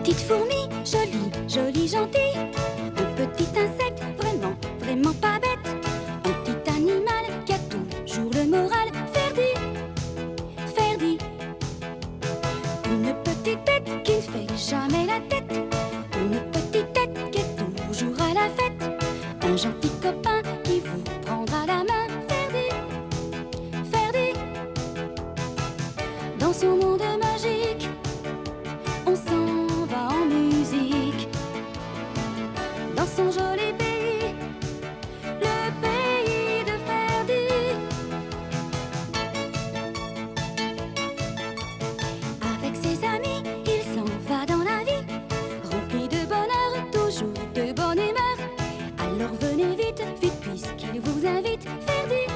petite fourmi, jolie, jolie, gentille. Un petit insecte, vraiment, vraiment pas bête. Un petit animal qui a toujours le moral. Ferdi, Ferdi. Une petite bête qui ne fait jamais la tête. Une petite tête qui est toujours à la fête. Un gentil copain qui vous prendra la main. Ferdi, Ferdi. Dans son monde magique, on s'en va en musique. Dans son joli pays, le pays de Ferdi. Avec ses amis, il s'en va dans la vie, rempli de bonheur, toujours de bonne humeur. Alors venez vite, vite, puisqu'il vous invite. Ferdi,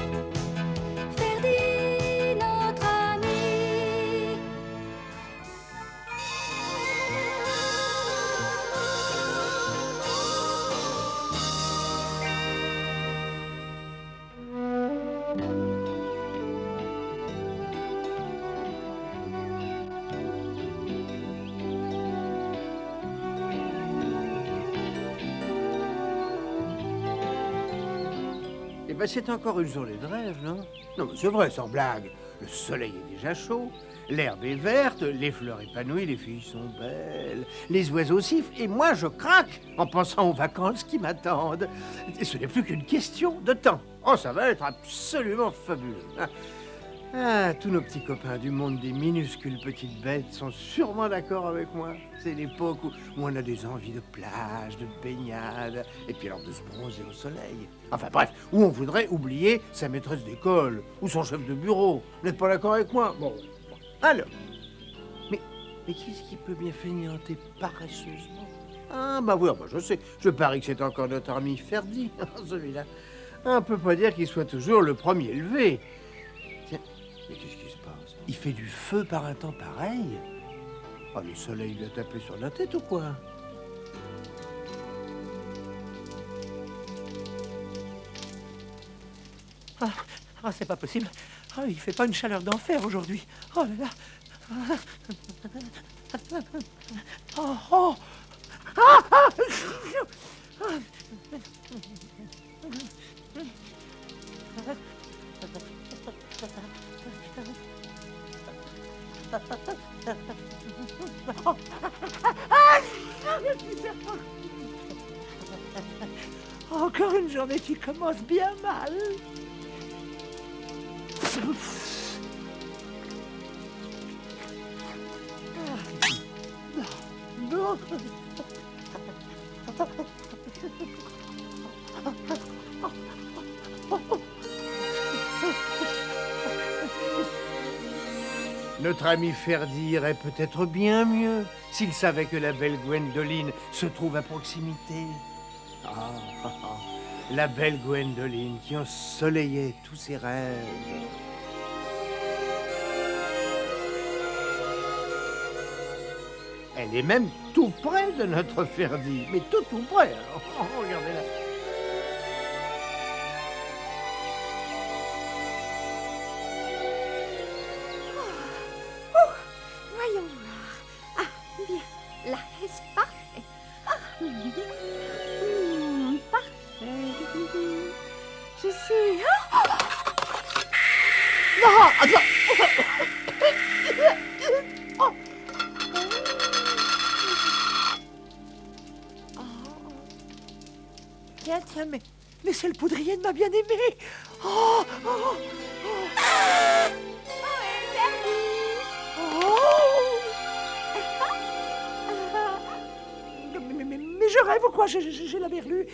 Ferdi, notre ami. Eh ben, c'est encore une journée de rêve, non? Non, mais c'est vrai, sans blague. Le soleil est déjà chaud, l'herbe est verte, les fleurs épanouies, les filles sont belles, les oiseaux sifflent, et moi je craque en pensant aux vacances qui m'attendent. Et ce n'est plus qu'une question de temps. Oh, ça va être absolument fabuleux. Ah, tous nos petits copains du monde des minuscules petites bêtes sont sûrement d'accord avec moi. C'est l'époque où on a des envies de plage, de baignade, et puis alors de se bronzer au soleil. Enfin bref, où on voudrait oublier sa maîtresse d'école ou son chef de bureau. Vous n'êtes pas d'accord avec moi? Bon. Alors, mais qu'est-ce qui peut bien feignanter paresseusement? Ah, bah oui, bah je sais. Je parie que c'est encore notre ami Ferdi, celui-là. On ne peut pas dire qu'il soit toujours le premier levé. Tiens, mais qu'est-ce qui se passe? Il fait du feu par un temps pareil? Oh, le soleil lui a tapé sur la tête ou quoi? Ah, c'est pas possible. Ah, il fait pas une chaleur d'enfer aujourd'hui. Oh là là. Oh, oh. Ah, ah. Encore une journée qui commence bien mal. Non. Notre ami Ferdi irait peut-être bien mieux s'il savait que la belle Gwendoline se trouve à proximité. La belle Gwendoline qui ensoleillait tous ses rêves. Elle est même tout près de notre Ferdi, mais tout près. Alors, regardez-la. Voyons voir. Ah, bien. Là, est-ce parfait? Parfait. Je suis... Non. Tiens, mais c'est le poudrier de ma bien-aimée. Oh. Mais je rêve ou quoi? J'ai la berlue.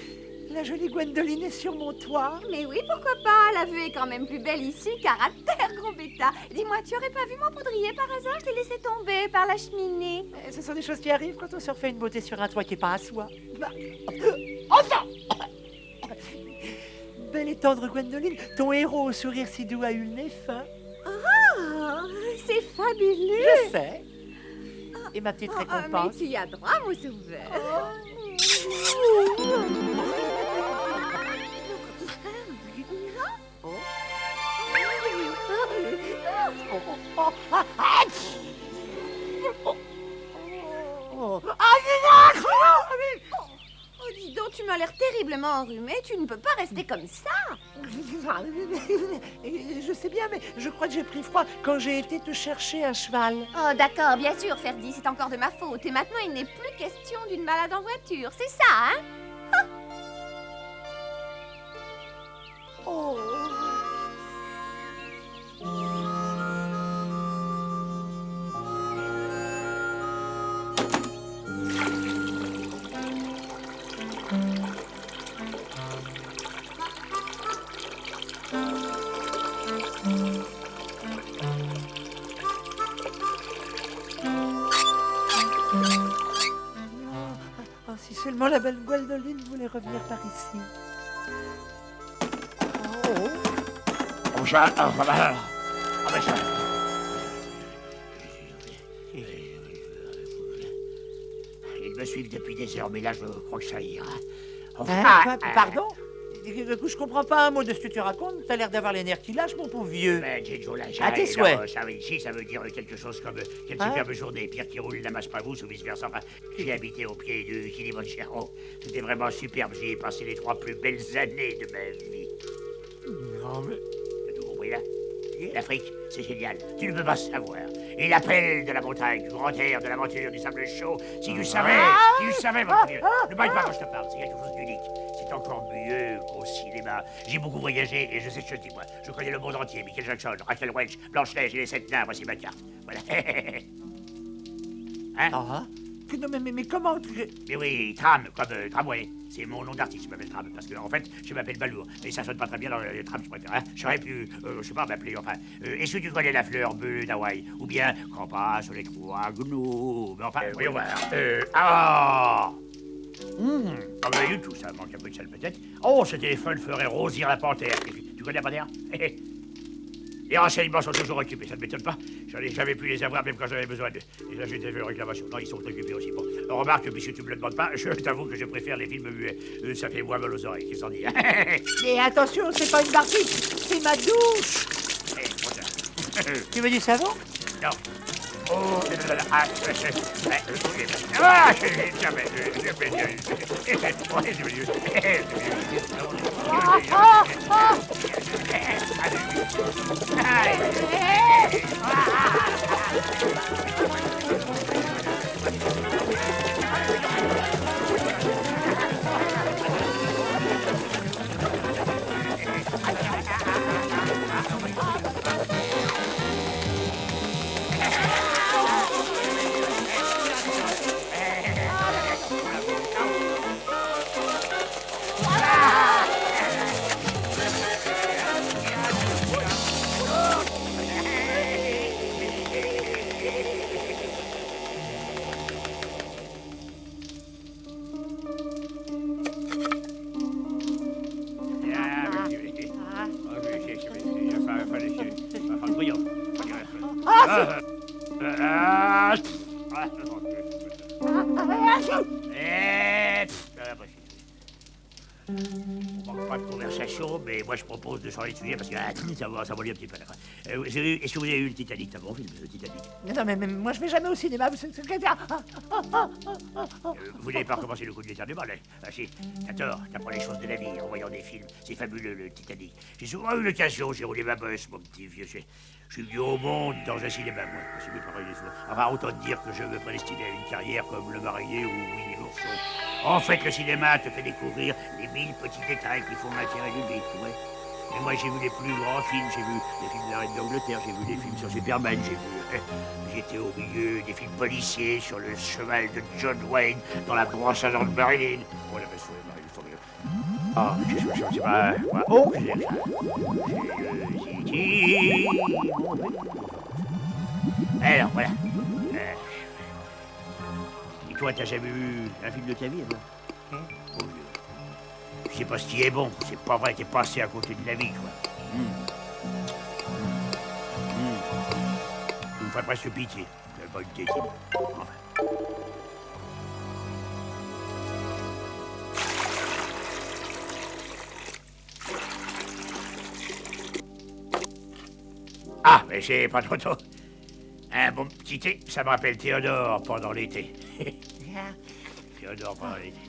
La jolie Gwendoline est sur mon toit. Mais oui, pourquoi pas? La vue est quand même plus belle ici qu'à terre, gros bêta. Dis-moi, tu aurais pas vu mon poudrier par hasard? Je l'ai laissé tomber par la cheminée. Ce sont des choses qui arrivent quand on se refait une beauté sur un toit qui est pas à soi. Enfin! Belle et tendre Gwendoline, ton héros au sourire si doux a eu le nez fin. Ah, c'est fabuleux. Je sais. Et ma petite Mais récompense. tu y as droit, mon sauveur. Ah tu m'as l'air terriblement enrhumé. Tu ne peux pas rester comme ça. Je sais bien, mais je crois que j'ai pris froid quand j'ai été te chercher un cheval. Oh, d'accord, bien sûr, Ferdy, c'est encore de ma faute. Et maintenant, il n'est plus question d'une balade en voiture. C'est ça, hein? Oh. Oh, si seulement la belle Gwendoline voulait revenir par ici. Oh, ça, ah, bah, ça. Ils me suivent depuis des heures, mais là, je crois que ça ira. Pardon? Je comprends pas un mot de ce que tu racontes. T'as l'air d'avoir les nerfs qui lâchent, mon pauvre vieux. Mais Joe, là, À tes souhaits. Ça, ici, ça veut dire quelque chose comme quelle superbe journée. Pierre qui roule n'amasse pas vous, ou vice-versa. Enfin, j'ai habité au pied du Kilimanjaro. C'était vraiment superbe. J'y ai passé les 3 plus belles années de ma vie. Non, mais... T'as tout compris, là? L'Afrique, c'est génial. Tu ne peux pas savoir. Et l'appel de la montagne, du grand air, de l'aventure, du sable chaud. Si tu savais, mon vieux. Ne baille pas quand je te parle, c'est quelque chose d'unique. C'est encore mieux qu'au cinéma. J'ai beaucoup voyagé et je sais ce que je dis, moi. Je connais le monde entier. Michael Jackson, Rachel Welch, Blanche-Neige et les 7 nains. Voici ma carte. Voilà. Hein? Non, mais comment Mais oui, Tram, comme tramway. C'est mon nom d'artiste, je m'appelle Tram. Parce que, en fait, je m'appelle Balourd. Mais ça sonne pas très bien dans le tram, je préfère. Hein? J'aurais pu, je sais pas, m'appeler, enfin... est-ce que tu connais la fleur bleue d'Hawaï? Ou bien, quand passe les 3 gnomes? Enfin, voyons voir. Ah ben, du tout, ça manque un peu de sel, peut-être. Oh, ce téléphone ferait rosir la panthère. Tu connais la panthère? Les renseignements sont toujours occupés, ça ne m'étonne pas. J'en ai jamais pu les avoir, même quand j'en avais besoin d'eux. Et là, j'ai fait une réclamation. Non, ils sont occupés aussi. Bon, remarque, puisque tu me le demandes pas, je t'avoue que je préfère les films muets. Ça fait moins mal aux oreilles, qu'est-ce qu'on dit? Mais attention, c'est pas une barbiche, c'est ma douche. Tu veux du savon? Non. Oh, On manque pas de conversation, mais moi je propose de changer de sujet parce que ça vaut un petit peu à la fin. Est-ce que vous avez eu le Titanic? C'est un bon film, le Titanic. Non, mais moi je vais jamais au cinéma. Vous n'avez pas recommencé le coup de l'éternuement, là? Ah si, t'as tort, t'apprends les choses de la vie en voyant des films. C'est fabuleux, le Titanic. J'ai souvent eu l'occasion, j'ai roulé ma bosse, mon petit vieux. Je suis venu au monde dans un cinéma, moi. C'est mes parents, enfin, autant te dire que je me prédestinais à une carrière comme Le Marinier ou Winnie l'Ourson. En fait, le cinéma te fait découvrir les 1000 petits détails qui font l'intérêt du mythe, ouais. Et moi, j'ai vu les plus grands films. J'ai vu les films de la Reine d'Angleterre, j'ai vu des films sur Superman, j'étais au milieu des films policiers sur le cheval de John Wayne dans la brosse à dents de Marilyn. On l'avait sauvé, Marilyn, faut mieux. Ah, je sais pas. Oh, alors, voilà. Et toi, t'as jamais vu un film de ta vie, alors? Oh, je sais pas ce qui est bon. C'est pas vrai, t'es passé à côté de la vie, toi. Tu me ferais presque pitié. J'avais pas une tétine. Enfin. Ah, mais c'est pas trop tôt. Un bon petit thé, ça me rappelle Théodore pendant l'été. Théodore pendant l'été.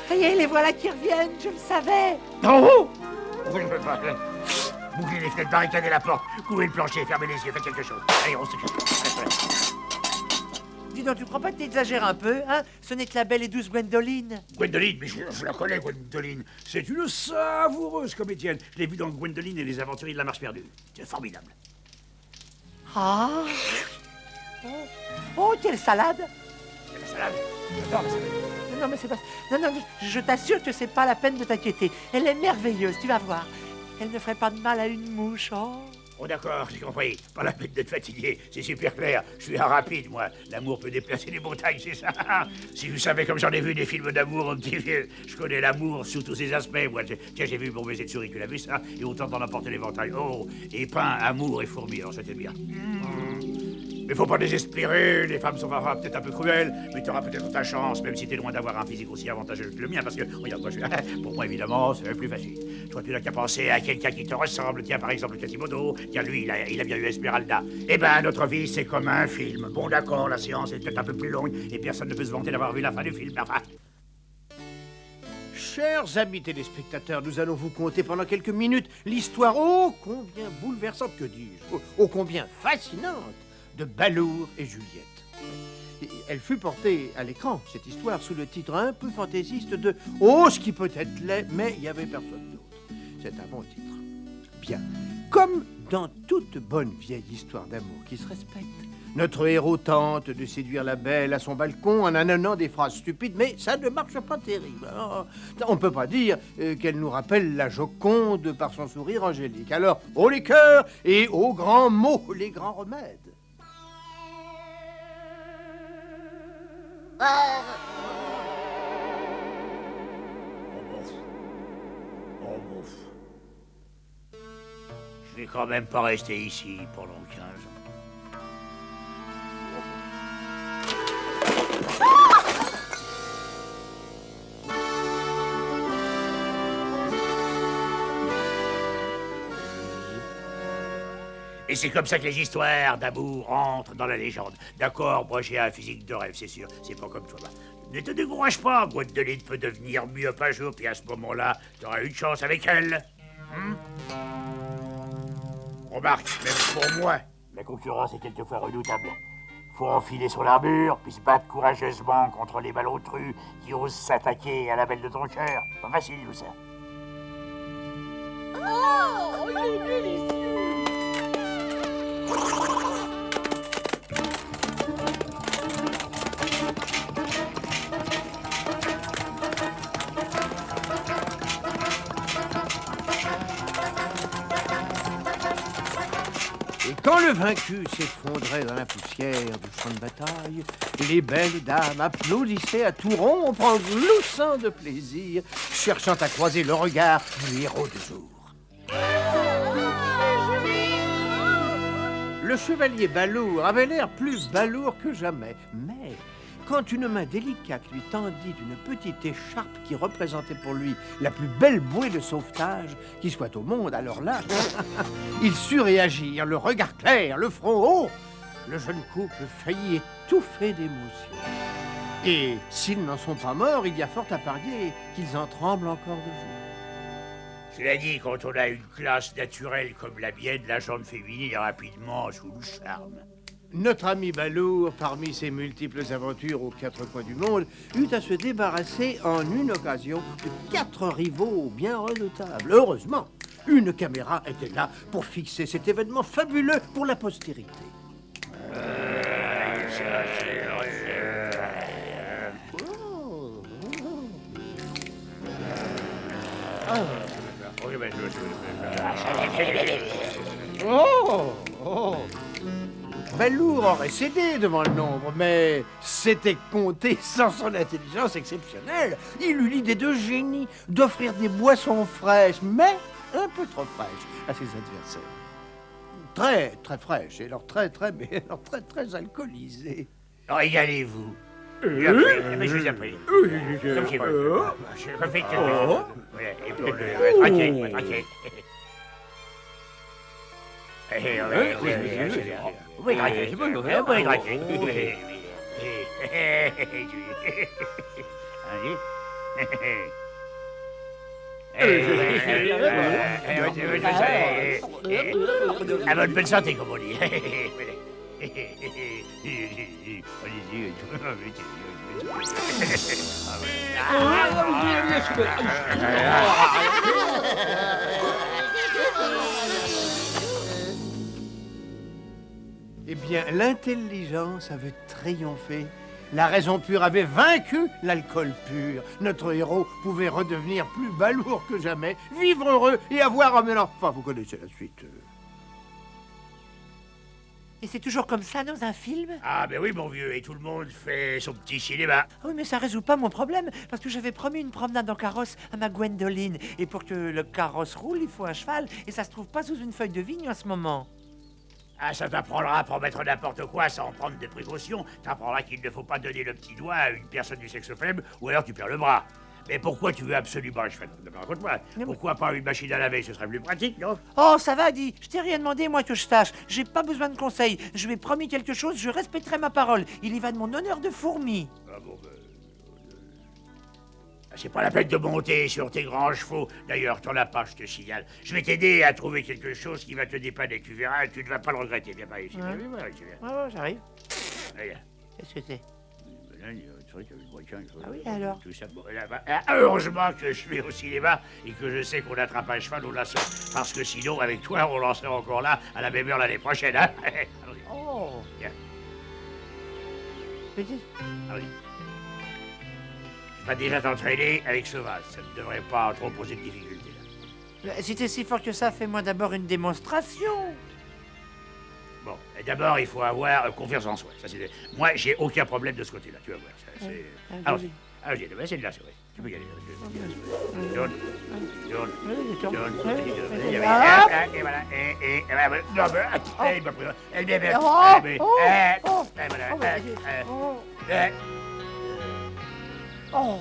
Ça y est, les voilà qui reviennent, je le savais. Oh! Je ne peux pas. Bouclez les fenêtres, barricadez la porte, couvrez le plancher, fermez les yeux, faites quelque chose. Allez, on se cache. Dis donc, tu crois pas que t'exagères un peu, hein? Ce n'est que la belle et douce Gwendoline. Gwendoline, mais je la connais, Gwendoline. C'est une savoureuse comédienne. Je l'ai vue dans Gwendoline et les aventuriers de la marche perdue. C'est formidable. Ah! Oh, quelle salade! Il y a la salade. J'adore la salade. Non, mais c'est pas... Non, je t'assure que c'est pas la peine de t'inquiéter. Elle est merveilleuse, tu vas voir. Elle ne ferait pas de mal à une mouche, oh. Oh d'accord, j'ai compris. Pas la peine de te fatiguer, c'est super clair. Je suis un rapide, moi. L'amour peut déplacer les montagnes, c'est ça. Si vous savez comme j'en ai vu des films d'amour, mon petit vieux. Je connais l'amour sous tous ses aspects, moi. Tiens, j'ai vu Mon baiser de souris, tu l'as vu ça? Et autant d'en emporter l'éventail. Oh, et pain, amour et fourmis, alors c'était bien. Mais faut pas désespérer, les femmes sont parfois peut-être un peu cruelles, mais tu auras peut-être ta chance, même si t'es loin d'avoir un physique aussi avantageux que le mien, parce que, regarde, moi, pour moi, évidemment, c'est plus facile. Toi, tu n'as qu'à penser à quelqu'un qui te ressemble, tiens, par exemple, Quasimodo, tiens, lui, il a bien eu Esmeralda. Eh ben, notre vie, c'est comme un film. Bon, d'accord, la séance est peut-être un peu plus longue, et personne ne peut se vanter d'avoir vu la fin du film, mais enfin... Chers amis téléspectateurs, nous allons vous conter pendant quelques minutes l'histoire ô combien bouleversante, que dis-je, ô combien fascinante de Ballour et Juliette. Et elle fut portée à l'écran, cette histoire, sous le titre un peu fantaisiste de « Oh, ce qui peut être laid », mais il n'y avait personne d'autre. C'est un bon titre. Bien. Comme dans toute bonne vieille histoire d'amour qui se respecte, notre héros tente de séduire la belle à son balcon en amenant des phrases stupides, mais ça ne marche pas terrible. Alors, on ne peut pas dire qu'elle nous rappelle la Joconde par son sourire angélique. Alors, haut les cœurs et aux grands mots, les grands remèdes. Je vais quand même pas rester ici pendant 15 ans. Et c'est comme ça que les histoires d'amour entrent dans la légende. D'accord, moi j'ai un physique de rêve, c'est sûr. C'est pas comme toi. Ne te décourage pas, Gwendoline peut devenir mieux un jour, puis à ce moment-là, t'auras une chance avec elle. Remarque, même pour moi, la concurrence est quelquefois redoutable. Faut enfiler son armure, puis se battre courageusement contre les malotrus qui osent s'attaquer à la belle de ton cœur. Pas facile, tout ça. Oh, il est délicieux. Et quand le vaincu s'effondrait dans la poussière du champ de bataille, les belles dames applaudissaient à tout rompre en gloussant de plaisir, cherchant à croiser le regard du héros du jour. Le chevalier Ballour avait l'air plus balourd que jamais, mais quand une main délicate lui tendit une petite écharpe qui représentait pour lui la plus belle bouée de sauvetage qui soit au monde, alors là, il sut réagir, le regard clair, le front haut. Le jeune couple faillit étouffer d'émotion. Et s'ils n'en sont pas morts, il y a fort à parier qu'ils en tremblent encore de jour. Cela dit, quand on a une classe naturelle comme la mienne, la jambe féminine est rapidement sous le charme. Notre ami Ballour, parmi ses multiples aventures aux quatre coins du monde, eut à se débarrasser en une occasion de 4 rivaux bien redoutables. Heureusement, une caméra était là pour fixer cet événement fabuleux pour la postérité. Ballour aurait cédé devant le nombre, mais c'était compté sans son intelligence exceptionnelle. Il eut l'idée de génie d'offrir des boissons fraîches, mais un peu trop fraîches à ses adversaires. Très, très fraîches, et alors très alcoolisées. Régalez-vous. Mais je vous ai appris. Comme je veux. Je refais que... Voilà, et puis, tranquille, tranquille. Oui, tranquille. À votre bonne santé, comme on dit. Eh bien, l'intelligence avait triomphé. La raison pure avait vaincu l'alcool pur. Notre héros pouvait redevenir plus balourd que jamais, vivre heureux et avoir un mélange. Enfin, vous connaissez la suite. Et c'est toujours comme ça dans un film? Ah, ben oui, mon vieux, et tout le monde fait son petit cinéma. Oui, mais ça résout pas mon problème, parce que j'avais promis une promenade en carrosse à ma Gwendoline. Et pour que le carrosse roule, il faut un cheval, et ça se trouve pas sous une feuille de vigne en ce moment. Ah, ça t'apprendra à promettre n'importe quoi sans prendre des précautions. T'apprendras qu'il ne faut pas donner le petit doigt à une personne du sexe faible, ou alors tu perds le bras. Mais pourquoi tu veux absolument un cheval? Raconte-moi. Pourquoi pas une machine à laver? Ce serait plus pratique, non? Oh, ça va, dis. Je t'ai rien demandé, moi, que je sache. J'ai pas besoin de conseils. Je lui ai promis quelque chose, je respecterai ma parole. Il y va de mon honneur de fourmi. Ah bon, c'est pas la peine de monter sur tes grands chevaux. D'ailleurs, t'en as pas, je te signale. Je vais t'aider à trouver quelque chose qui va te dépanner. Tu verras, tu ne vas pas le regretter. Viens pas ici. Ouais. Ouais, j'arrive. Regarde. Qu'est-ce que c'est? Ah oui, alors? Tout ça. Bon, heureusement que je suis au cinéma et que je sais qu'on attrape un cheval, on la sort. Parce que sinon, avec toi, on en serait encore là à la même heure l'année prochaine. Hein. Oh. Viens. Petit. Ah oui. Tu vas déjà t'entraîner avec ce vase. Ça ne devrait pas trop poser de difficultés. Si t'es si fort que ça, fais-moi d'abord une démonstration. Bon, et d'abord, il faut avoir confiance en soi. Ça, moi, j'ai aucun problème de ce côté-là, tu vas voir. Allons-y, c'est de là, c'est vrai. Tu peux y aller. Tourne, et voilà, et voilà. Non, mais, Oh.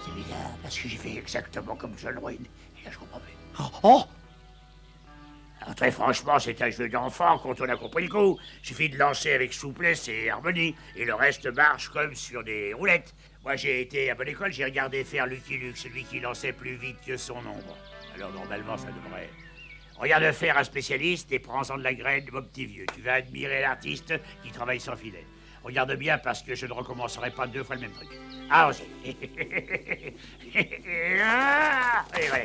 c'est bizarre, parce que j'ai fait exactement comme John Wayne. Et là, je comprends plus. Oh. Alors, très franchement, c'est un jeu d'enfant quand on a compris le coup. Suffit de lancer avec souplesse et harmonie, et le reste marche comme sur des roulettes. Moi, j'ai été à bonne école, j'ai regardé faire Lucky Luke, celui qui lançait plus vite que son ombre. Alors, normalement, ça devrait... Regarde faire un spécialiste et prends-en de la graine, mon petit vieux. Tu vas admirer l'artiste qui travaille sans filet. Regarde bien parce que je ne recommencerai pas 2 fois le même truc. Ah, aussi. Allez, voilà.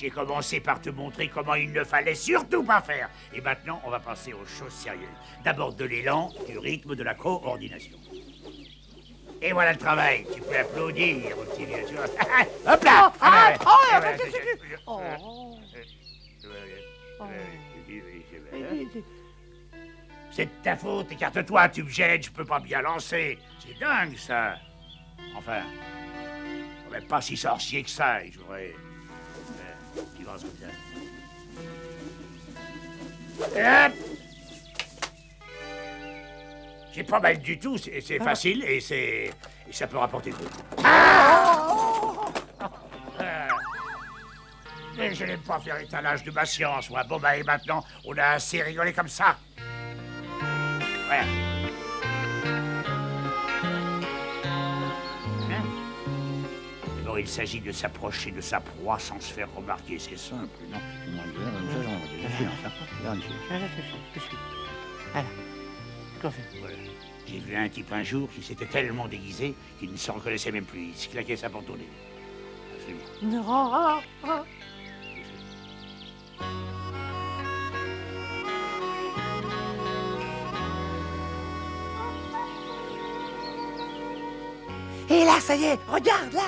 J'ai commencé par te montrer comment il ne fallait surtout pas faire. Et maintenant, on va passer aux choses sérieuses. D'abord de l'élan, du rythme, de la coordination. Et voilà le travail. Tu peux applaudir, mon petit vieux. Tu vois. Hop là. C'est de ta faute, écarte-toi, tu me gênes, je peux pas bien lancer. C'est dingue, ça. Enfin, on n'est pas si sorcier que ça, et j'aurais... Tu vas comme ça. Hop. C'est pas mal du tout, c'est facile, et ça peut rapporter beaucoup. Mais je n'aime pas faire étalage de ma science, moi. Bon, bah, et maintenant, on a assez rigolé comme ça. Voilà. Hein? D'abord, il s'agit de s'approcher de sa proie sans se faire remarquer. C'est simple, non? Voilà. J'ai vu un type un jour qui s'était tellement déguisé qu'il ne se reconnaissait même plus. Il se claquait sa pantournée. Non. Et là, ça y est, regarde là.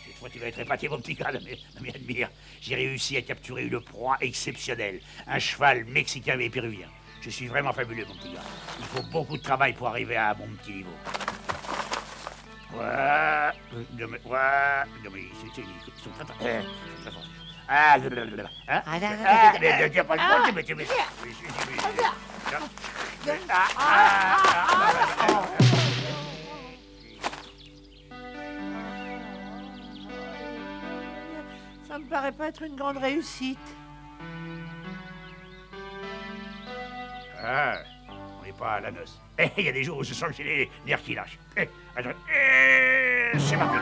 Cette fois, tu vas être épaté, mon petit gars, mais admire. J'ai réussi à capturer une proie exceptionnelle. Un cheval mexicain et péruvien. Je suis vraiment fabuleux, mon petit gars. Il faut beaucoup de travail pour arriver à mon petit niveau. Ouais. Non, mais ils sont très forts. Ah, blablabla. Hein? Mais tu n'as pas le temps, mais tu mets. Ça me paraît pas être une grande réussite. Ah, on n'est pas à la noce. Il y a des jours où je sens que j'ai les nerfs qui lâchent. Attends, c'est parti.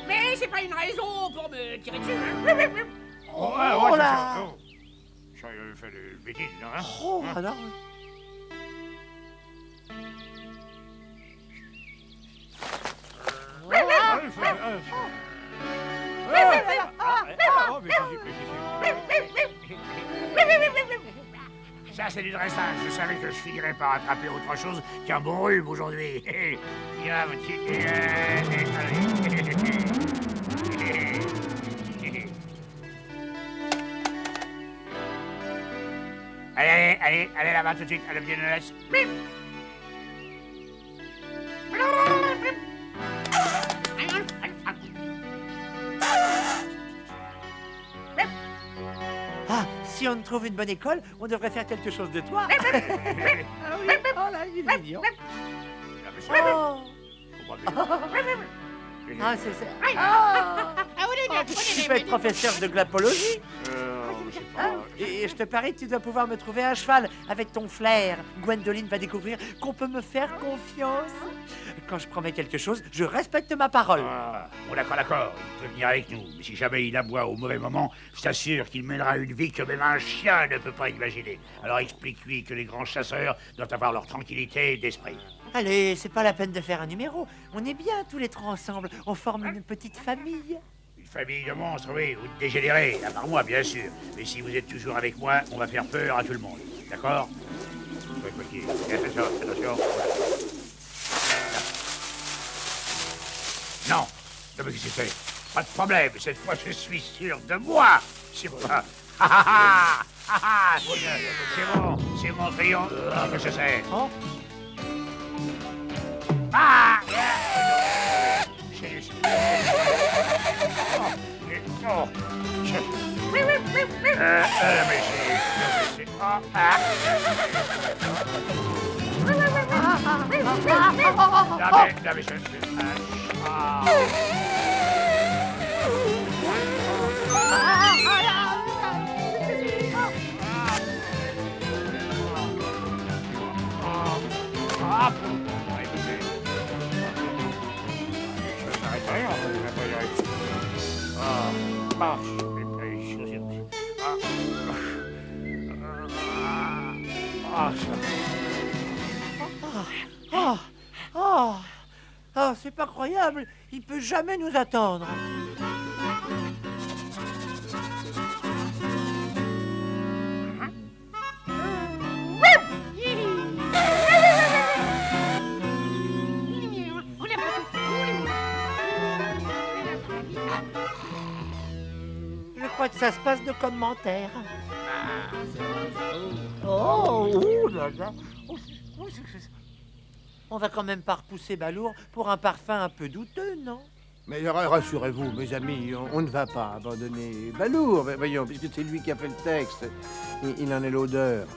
Mais c'est pas une raison pour me tirer dessus, hein. Oh là. Ça fait des bêtises, non, hein? Oh, alors. Ça, c'est du dressage. Je savais que je finirais par attraper autre chose qu'un bon rhume aujourd'hui. Viens, mon petit. Allez là-bas tout de suite, à l'objet de laisse. Ah, si on trouve une bonne école, on devrait faire quelque chose de toi. Ah oui, oh là, il est mignon. Oh. Ah, c'est ça. Tu peux être professeur de glapologie. Et je te parie que tu dois pouvoir me trouver un cheval avec ton flair. Gwendoline va découvrir qu'on peut me faire confiance. Quand je promets quelque chose, je respecte ma parole. Ah, bon, d'accord, il peut venir avec nous. Mais si jamais il aboie au mauvais moment, je t'assure qu'il mènera une vie que même un chien ne peut pas imaginer. Alors explique-lui que les grands chasseurs doivent avoir leur tranquillité d'esprit. Allez, c'est pas la peine de faire un numéro. On est bien tous les trois ensemble. On forme une petite famille. Une famille de monstres, oui, ou de dégénérés, à part moi, bien sûr. Mais si vous êtes toujours avec moi, on va faire peur à tout le monde. D'accord? Attention. Non, mais qu'est-ce que c'est? Pas de problème, cette fois je suis sûr de moi. C'est moi. C'est mon triomphe. Que je sais. Oh. Ah! Oh, c'est pas croyable. Il peut jamais nous attendre. Je crois que ça se passe de commentaires. Oh là là. On va quand même pas repousser Balourd pour un parfum un peu douteux, non? Mais rassurez-vous, mes amis, on ne va pas abandonner Balourd, voyons, puisque c'est lui qui a fait le texte. Il en est l'odeur.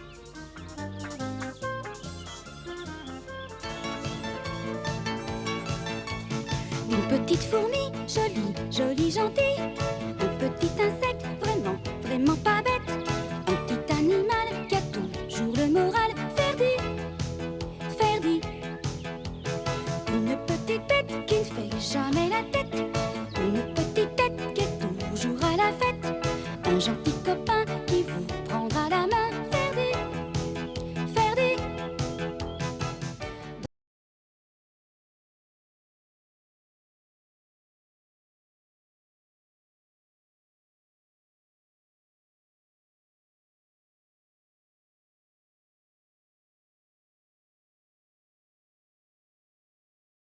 Une petite fourmi, jolie, jolie, gentille. Un petit insecte, vraiment, vraiment pas bête.